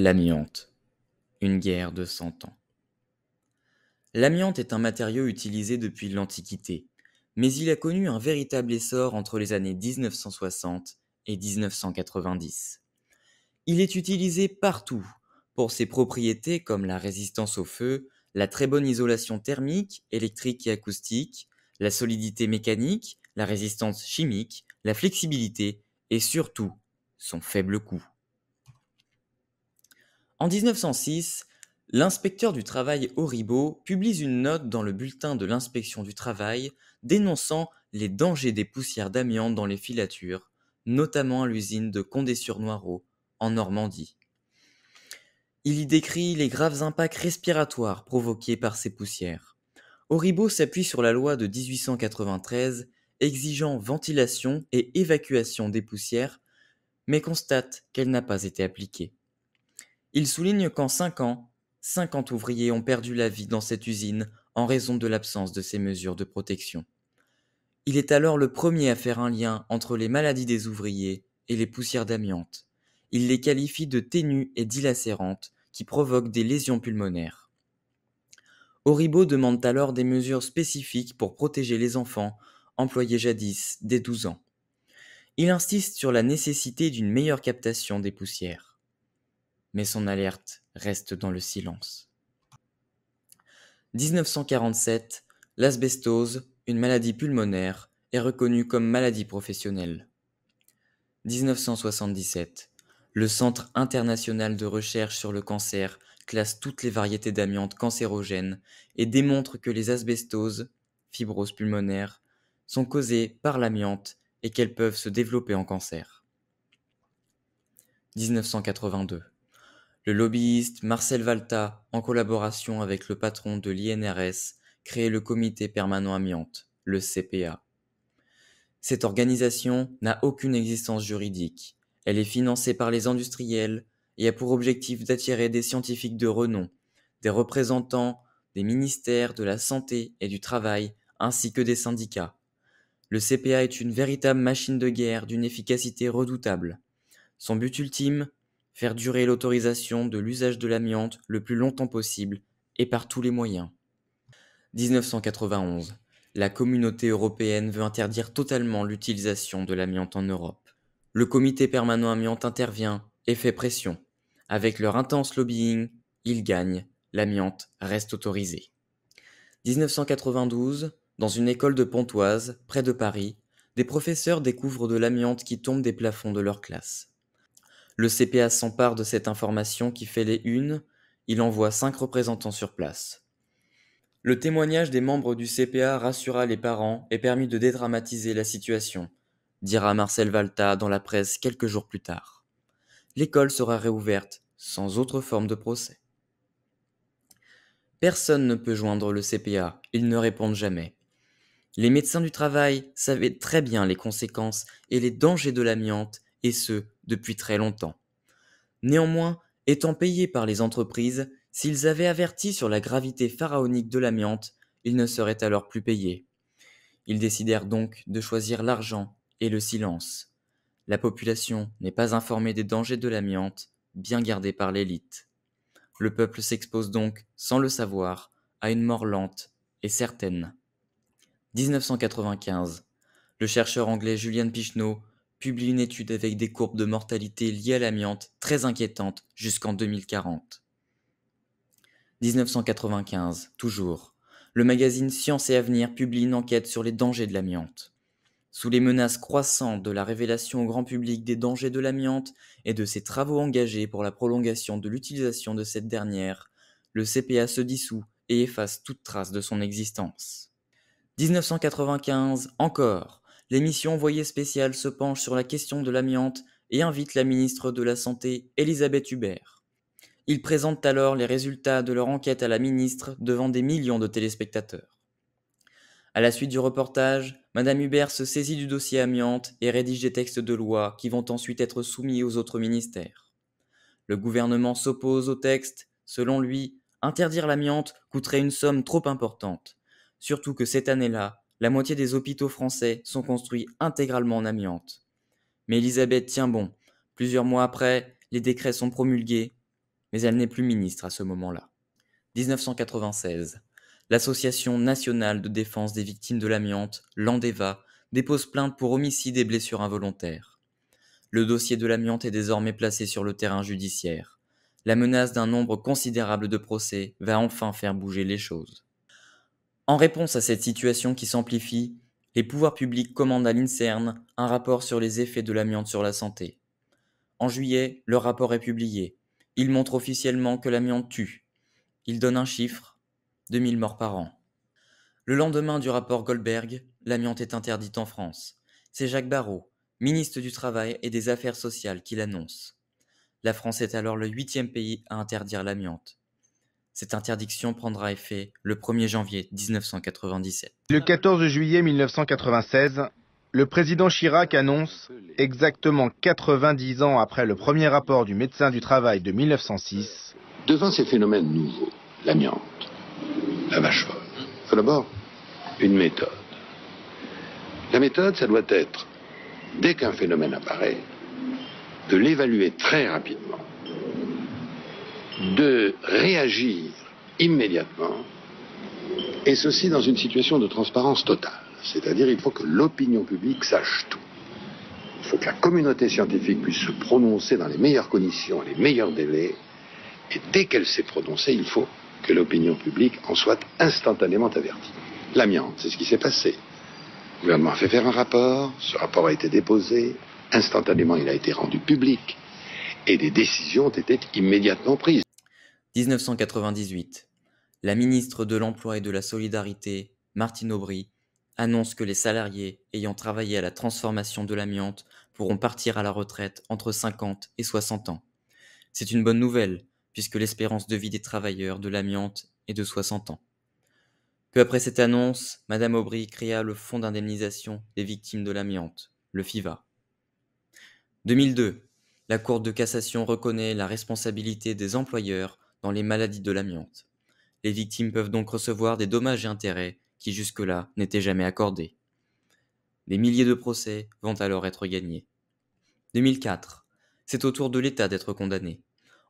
L'amiante, une guerre de 100 ans. L'amiante est un matériau utilisé depuis l'Antiquité, mais il a connu un véritable essor entre les années 1960 et 1990. Il est utilisé partout, pour ses propriétés comme la résistance au feu, la très bonne isolation thermique, électrique et acoustique, la solidité mécanique, la résistance chimique, la flexibilité et surtout son faible coût. En 1906, l'inspecteur du travail Auribeau publie une note dans le bulletin de l'inspection du travail dénonçant les dangers des poussières d'amiante dans les filatures, notamment à l'usine de Condé-sur-Noireau, en Normandie. Il y décrit les graves impacts respiratoires provoqués par ces poussières. Auribeau s'appuie sur la loi de 1893 exigeant ventilation et évacuation des poussières, mais constate qu'elle n'a pas été appliquée. Il souligne qu'en 5 ans, 50 ouvriers ont perdu la vie dans cette usine en raison de l'absence de ces mesures de protection. Il est alors le premier à faire un lien entre les maladies des ouvriers et les poussières d'amiante. Il les qualifie de ténues et dilacérantes qui provoquent des lésions pulmonaires. Auribeau demande alors des mesures spécifiques pour protéger les enfants, employés jadis dès 12 ans. Il insiste sur la nécessité d'une meilleure captation des poussières. Mais son alerte reste dans le silence. 1947, l'asbestose, une maladie pulmonaire, est reconnue comme maladie professionnelle. 1977, le Centre international de recherche sur le cancer classe toutes les variétés d'amiante cancérogènes et démontre que les asbestoses, fibroses pulmonaires, sont causées par l'amiante et qu'elles peuvent se développer en cancer. 1982. Le lobbyiste Marcel Valta, en collaboration avec le patron de l'INRS, crée le Comité permanent amiante, le CPA. Cette organisation n'a aucune existence juridique. Elle est financée par les industriels et a pour objectif d'attirer des scientifiques de renom, des représentants des ministères de la Santé et du Travail, ainsi que des syndicats. Le CPA est une véritable machine de guerre d'une efficacité redoutable. Son but ultime, faire durer l'autorisation de l'usage de l'amiante le plus longtemps possible et par tous les moyens. 1991. La communauté européenne veut interdire totalement l'utilisation de l'amiante en Europe. Le comité permanent amiante intervient et fait pression. Avec leur intense lobbying, ils gagnent, l'amiante reste autorisée. 1992, dans une école de Pontoise, près de Paris, des professeurs découvrent de l'amiante qui tombe des plafonds de leur classe. Le CPA s'empare de cette information qui fait les unes, il envoie 5 représentants sur place. Le témoignage des membres du CPA rassura les parents et permit de dédramatiser la situation, dira Marcel Valta dans la presse quelques jours plus tard. L'école sera réouverte sans autre forme de procès. Personne ne peut joindre le CPA, ils ne répondent jamais. Les médecins du travail savaient très bien les conséquences et les dangers de l'amiante, et ce, depuis très longtemps. Néanmoins, étant payés par les entreprises, s'ils avaient averti sur la gravité pharaonique de l'amiante, ils ne seraient alors plus payés. Ils décidèrent donc de choisir l'argent et le silence. La population n'est pas informée des dangers de l'amiante, bien gardée par l'élite. Le peuple s'expose donc, sans le savoir, à une mort lente et certaine. 1995. Le chercheur anglais Julian Pichneau publie une étude avec des courbes de mortalité liées à l'amiante très inquiétantes jusqu'en 2040. 1995, toujours. Le magazine Science et Avenir publie une enquête sur les dangers de l'amiante. Sous les menaces croissantes de la révélation au grand public des dangers de l'amiante et de ses travaux engagés pour la prolongation de l'utilisation de cette dernière, le CPA se dissout et efface toute trace de son existence. 1995, encore, l'émission Envoyé spécial se penche sur la question de l'amiante et invite la ministre de la Santé, Elisabeth Hubert. Ils présentent alors les résultats de leur enquête à la ministre devant des millions de téléspectateurs. À la suite du reportage, Madame Hubert se saisit du dossier amiante et rédige des textes de loi qui vont ensuite être soumis aux autres ministères. Le gouvernement s'oppose au texte. Selon lui, interdire l'amiante coûterait une somme trop importante. Surtout que cette année-là, la moitié des hôpitaux français sont construits intégralement en amiante. Mais Elisabeth tient bon. Plusieurs mois après, les décrets sont promulgués mais elle n'est plus ministre à ce moment-là. 1996. L'Association nationale de défense des victimes de l'amiante, l'ANDEVA, dépose plainte pour homicide et blessures involontaires. Le dossier de l'amiante est désormais placé sur le terrain judiciaire. La menace d'un nombre considérable de procès va enfin faire bouger les choses. En réponse à cette situation qui s'amplifie, les pouvoirs publics commandent à l'INSERM un rapport sur les effets de l'amiante sur la santé. En juillet, le rapport est publié. Il montre officiellement que l'amiante tue. Il donne un chiffre, 2000 morts par an. Le lendemain du rapport Goldberg, l'amiante est interdite en France. C'est Jacques Barrot, ministre du Travail et des Affaires sociales, qui l'annonce. La France est alors le 8e pays à interdire l'amiante. Cette interdiction prendra effet le 1er janvier 1997. Le 14 juillet 1996, le président Chirac annonce, exactement 90 ans après le premier rapport du médecin du travail de 1906, devant ces phénomènes nouveaux, l'amiante, la vache folle, il faut d'abord une méthode. La méthode, ça doit être, dès qu'un phénomène apparaît, de l'évaluer très rapidement, de réagir immédiatement, et ceci dans une situation de transparence totale. C'est-à-dire il faut que l'opinion publique sache tout. Il faut que la communauté scientifique puisse se prononcer dans les meilleures conditions, les meilleurs délais, et dès qu'elle s'est prononcée, il faut que l'opinion publique en soit instantanément avertie. L'amiante, c'est ce qui s'est passé. Le gouvernement a fait faire un rapport, ce rapport a été déposé, instantanément il a été rendu public, et des décisions ont été immédiatement prises. 1998. La ministre de l'Emploi et de la Solidarité, Martine Aubry, annonce que les salariés ayant travaillé à la transformation de l'amiante pourront partir à la retraite entre 50 et 60 ans. C'est une bonne nouvelle, puisque l'espérance de vie des travailleurs de l'amiante est de 60 ans. Peu après cette annonce, Madame Aubry créa le Fonds d'indemnisation des victimes de l'amiante, le FIVA. 2002. La Cour de cassation reconnaît la responsabilité des employeurs dans les maladies de l'amiante. Les victimes peuvent donc recevoir des dommages et intérêts qui jusque-là n'étaient jamais accordés. Des milliers de procès vont alors être gagnés. 2004. C'est au tour de l'État d'être condamné,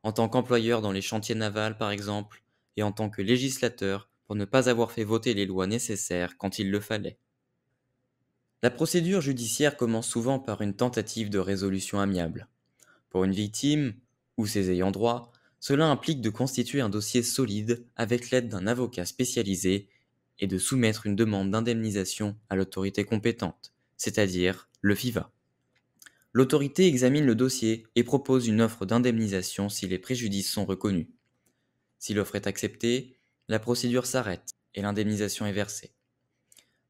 en tant qu'employeur dans les chantiers navals par exemple, et en tant que législateur pour ne pas avoir fait voter les lois nécessaires quand il le fallait. La procédure judiciaire commence souvent par une tentative de résolution amiable. Pour une victime, ou ses ayants droit, cela implique de constituer un dossier solide avec l'aide d'un avocat spécialisé et de soumettre une demande d'indemnisation à l'autorité compétente, c'est-à-dire le FIVA. L'autorité examine le dossier et propose une offre d'indemnisation si les préjudices sont reconnus. Si l'offre est acceptée, la procédure s'arrête et l'indemnisation est versée.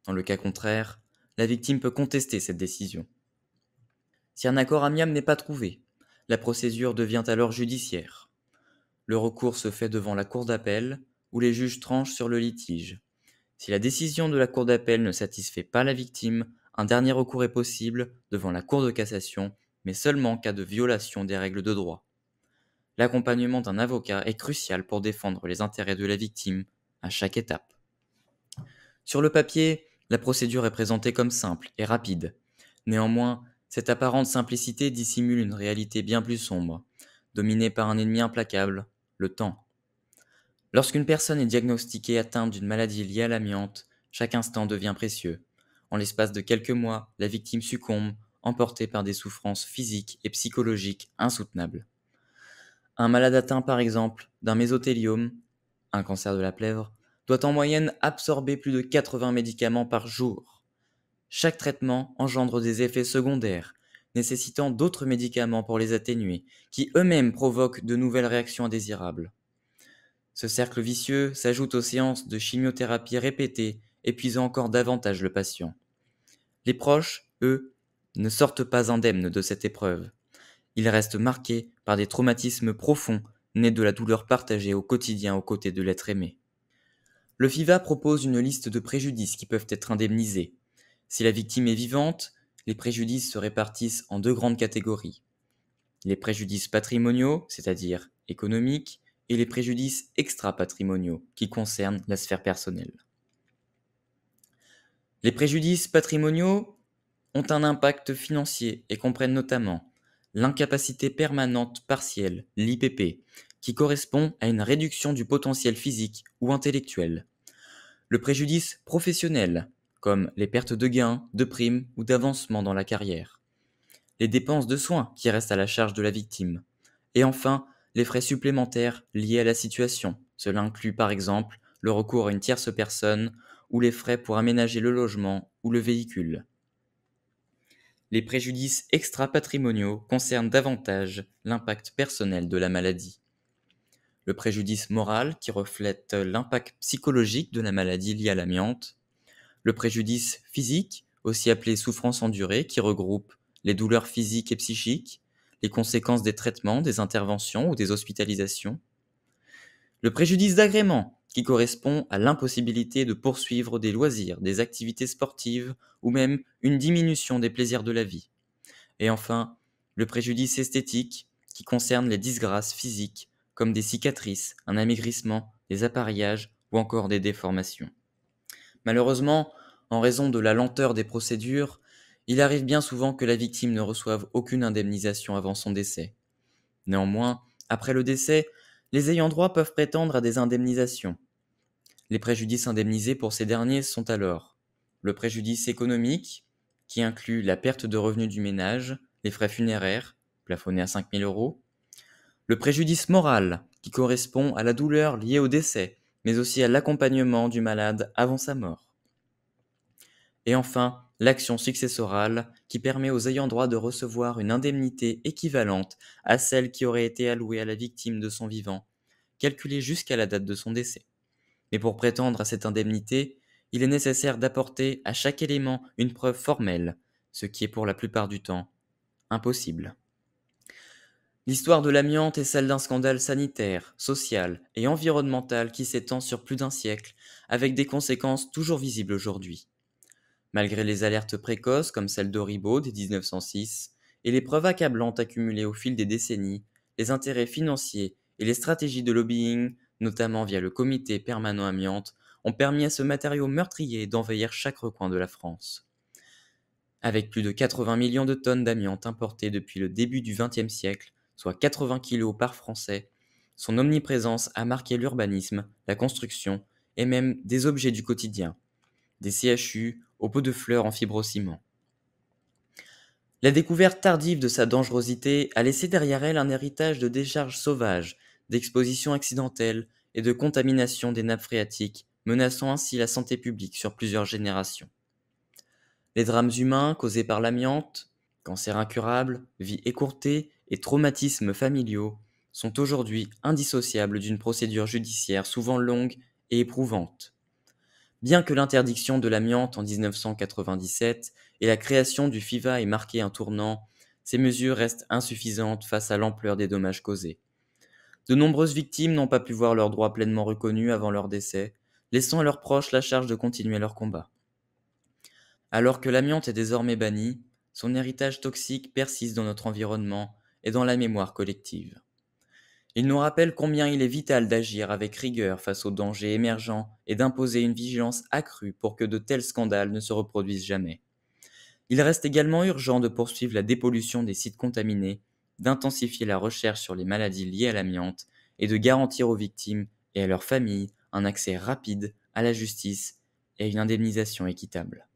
Dans le cas contraire, la victime peut contester cette décision. Si un accord amiable n'est pas trouvé, la procédure devient alors judiciaire. Le recours se fait devant la cour d'appel, où les juges tranchent sur le litige. Si la décision de la cour d'appel ne satisfait pas la victime, un dernier recours est possible devant la cour de cassation, mais seulement en cas de violation des règles de droit. L'accompagnement d'un avocat est crucial pour défendre les intérêts de la victime à chaque étape. Sur le papier, la procédure est présentée comme simple et rapide. Néanmoins, cette apparente simplicité dissimule une réalité bien plus sombre, dominée par un ennemi implacable, le temps. Lorsqu'une personne est diagnostiquée atteinte d'une maladie liée à l'amiante, chaque instant devient précieux. En l'espace de quelques mois, la victime succombe, emportée par des souffrances physiques et psychologiques insoutenables. Un malade atteint par exemple d'un mésothéliome, un cancer de la plèvre, doit en moyenne absorber plus de 80 médicaments par jour. Chaque traitement engendre des effets secondaires, nécessitant d'autres médicaments pour les atténuer, qui eux-mêmes provoquent de nouvelles réactions indésirables. Ce cercle vicieux s'ajoute aux séances de chimiothérapie répétées, épuisant encore davantage le patient. Les proches, eux, ne sortent pas indemnes de cette épreuve. Ils restent marqués par des traumatismes profonds nés de la douleur partagée au quotidien aux côtés de l'être aimé. Le FIVA propose une liste de préjudices qui peuvent être indemnisés. Si la victime est vivante, les préjudices se répartissent en deux grandes catégories. Les préjudices patrimoniaux, c'est-à-dire économiques, et les préjudices extra-patrimoniaux, qui concernent la sphère personnelle. Les préjudices patrimoniaux ont un impact financier et comprennent notamment l'incapacité permanente partielle, l'IPP, qui correspond à une réduction du potentiel physique ou intellectuel. Le préjudice professionnel, comme les pertes de gains, de primes ou d'avancement dans la carrière. Les dépenses de soins qui restent à la charge de la victime. Et enfin, les frais supplémentaires liés à la situation. Cela inclut par exemple le recours à une tierce personne ou les frais pour aménager le logement ou le véhicule. Les préjudices extra-patrimoniaux concernent davantage l'impact personnel de la maladie. Le préjudice moral qui reflète l'impact psychologique de la maladie liée à l'amiante. Le préjudice physique, aussi appelé souffrance endurée, qui regroupe les douleurs physiques et psychiques, les conséquences des traitements, des interventions ou des hospitalisations. Le préjudice d'agrément, qui correspond à l'impossibilité de poursuivre des loisirs, des activités sportives ou même une diminution des plaisirs de la vie. Et enfin, le préjudice esthétique, qui concerne les disgrâces physiques, comme des cicatrices, un amaigrissement, des appareillages ou encore des déformations. Malheureusement, en raison de la lenteur des procédures, il arrive bien souvent que la victime ne reçoive aucune indemnisation avant son décès. Néanmoins, après le décès, les ayants droit peuvent prétendre à des indemnisations. Les préjudices indemnisés pour ces derniers sont alors le préjudice économique, qui inclut la perte de revenus du ménage, les frais funéraires, plafonnés à 5 000 €, le préjudice moral, qui correspond à la douleur liée au décès, mais aussi à l'accompagnement du malade avant sa mort. Et enfin, l'action successorale, qui permet aux ayants droit de recevoir une indemnité équivalente à celle qui aurait été allouée à la victime de son vivant, calculée jusqu'à la date de son décès. Mais pour prétendre à cette indemnité, il est nécessaire d'apporter à chaque élément une preuve formelle, ce qui est pour la plupart du temps impossible. L'histoire de l'amiante est celle d'un scandale sanitaire, social et environnemental qui s'étend sur plus d'un siècle, avec des conséquences toujours visibles aujourd'hui. Malgré les alertes précoces comme celle d'Auribeau dès 1906 et les preuves accablantes accumulées au fil des décennies, les intérêts financiers et les stratégies de lobbying, notamment via le comité permanent amiante, ont permis à ce matériau meurtrier d'envahir chaque recoin de la France. Avec plus de 80 millions de tonnes d'amiante importées depuis le début du XXe siècle, soit 80 kilos par Français, son omniprésence a marqué l'urbanisme, la construction et même des objets du quotidien, des CHU aux pots de fleurs en fibrociment. La découverte tardive de sa dangerosité a laissé derrière elle un héritage de décharges sauvages, d'expositions accidentelles et de contamination des nappes phréatiques, menaçant ainsi la santé publique sur plusieurs générations. Les drames humains causés par l'amiante, cancer incurable, vie écourtée et traumatismes familiaux sont aujourd'hui indissociables d'une procédure judiciaire souvent longue et éprouvante. Bien que l'interdiction de l'amiante en 1997 et la création du FIVA aient marqué un tournant, ces mesures restent insuffisantes face à l'ampleur des dommages causés. De nombreuses victimes n'ont pas pu voir leurs droits pleinement reconnus avant leur décès, laissant à leurs proches la charge de continuer leur combat. Alors que l'amiante est désormais bannie, son héritage toxique persiste dans notre environnement et dans la mémoire collective. Il nous rappelle combien il est vital d'agir avec rigueur face aux dangers émergents et d'imposer une vigilance accrue pour que de tels scandales ne se reproduisent jamais. Il reste également urgent de poursuivre la dépollution des sites contaminés, d'intensifier la recherche sur les maladies liées à l'amiante et de garantir aux victimes et à leurs familles un accès rapide à la justice et une indemnisation équitable.